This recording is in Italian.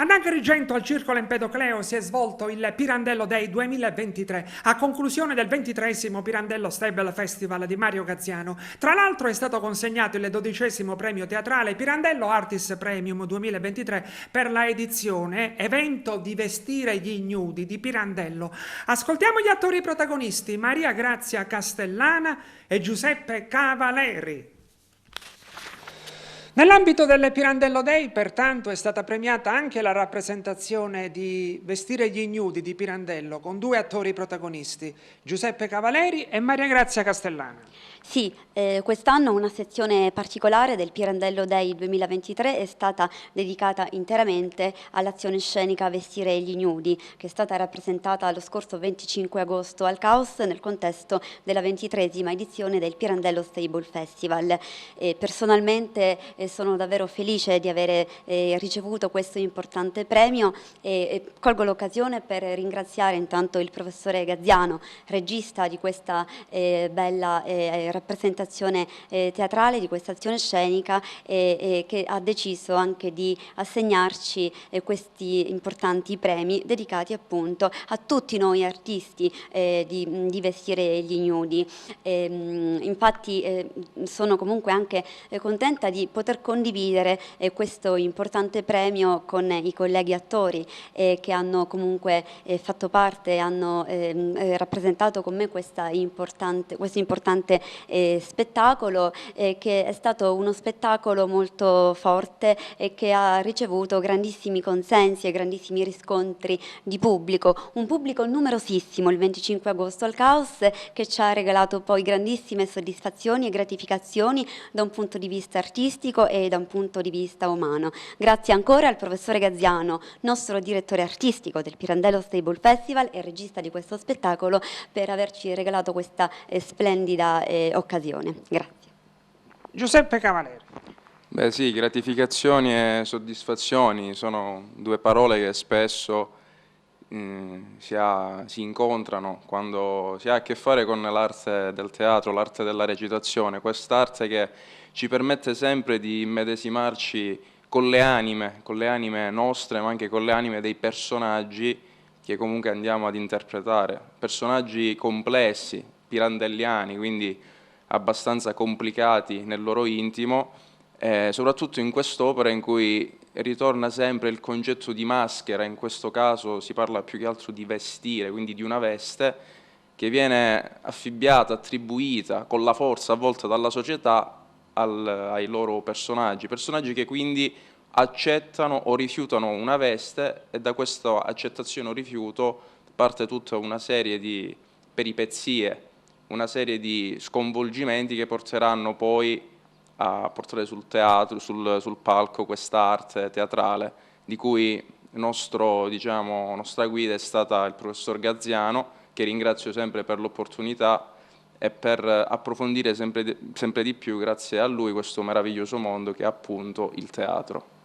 Ad Agrigento al Circolo Empedocleo si è svolto il Pirandello Day 2023 a conclusione del 23° Pirandello Stable Festival di Mario Gaziano. Tra l'altro è stato consegnato il 12° premio teatrale Pirandello Artis Premium 2023 per la edizione Evento di vestire gli ignudi di Pirandello. Ascoltiamo gli attori protagonisti Maria Grazia Castellana e Giuseppe Cavaleri. Nell'ambito del Pirandello Day, pertanto, è stata premiata anche la rappresentazione di Vestire gli ignudi di Pirandello con 2 attori protagonisti, Giuseppe Cavaleri e Maria Grazia Castellana. Sì, quest'anno una sezione particolare del Pirandello Day 2023 è stata dedicata interamente all'azione scenica Vestire gli ignudi, che è stata rappresentata lo scorso 25 agosto al Caos nel contesto della 23esima edizione del Pirandello Stable Festival. Personalmente sono davvero felice di avere ricevuto questo importante premio e colgo l'occasione per ringraziare intanto il professore Gaziano, regista di questa bella rappresentazione teatrale, di questa azione scenica che ha deciso anche di assegnarci questi importanti premi dedicati appunto a tutti noi artisti di Vestire gli ignudi. Infatti sono comunque anche contenta di poter condividere questo importante premio con i colleghi attori che hanno comunque fatto parte, hanno rappresentato con me questo importante spettacolo che è stato uno spettacolo molto forte e che ha ricevuto grandissimi consensi e grandissimi riscontri di pubblico, un pubblico numerosissimo il 25 agosto al Caos che ci ha regalato poi grandissime soddisfazioni e gratificazioni da un punto di vista artistico e da un punto di vista umano. Grazie ancora al professore Gaziano, nostro direttore artistico del Pirandello Stable Festival e regista di questo spettacolo, per averci regalato questa splendida occasione. Grazie. Giuseppe Cavaleri. Beh sì, gratificazioni e soddisfazioni sono 2 parole che spesso si incontrano quando si ha a che fare con l'arte del teatro, l'arte della recitazione, quest'arte che ci permette sempre di immedesimarci con le anime nostre, ma anche con le anime dei personaggi che comunque andiamo ad interpretare, personaggi complessi, pirandelliani, quindi abbastanza complicati nel loro intimo, soprattutto in quest'opera in cui ritorna sempre il concetto di maschera. In questo caso si parla più che altro di vestire, quindi di una veste che viene affibbiata, attribuita con la forza a volte dalla società ai loro personaggi che quindi accettano o rifiutano una veste, e da questa accettazione o rifiuto parte tutta una serie di peripezie, una serie di sconvolgimenti che porteranno poi a portare sul teatro, sul palco quest'arte teatrale di cui nostra guida è stata il professor Gaziano, che ringrazio sempre per l'opportunità e per approfondire sempre di più, grazie a lui, questo meraviglioso mondo che è appunto il teatro.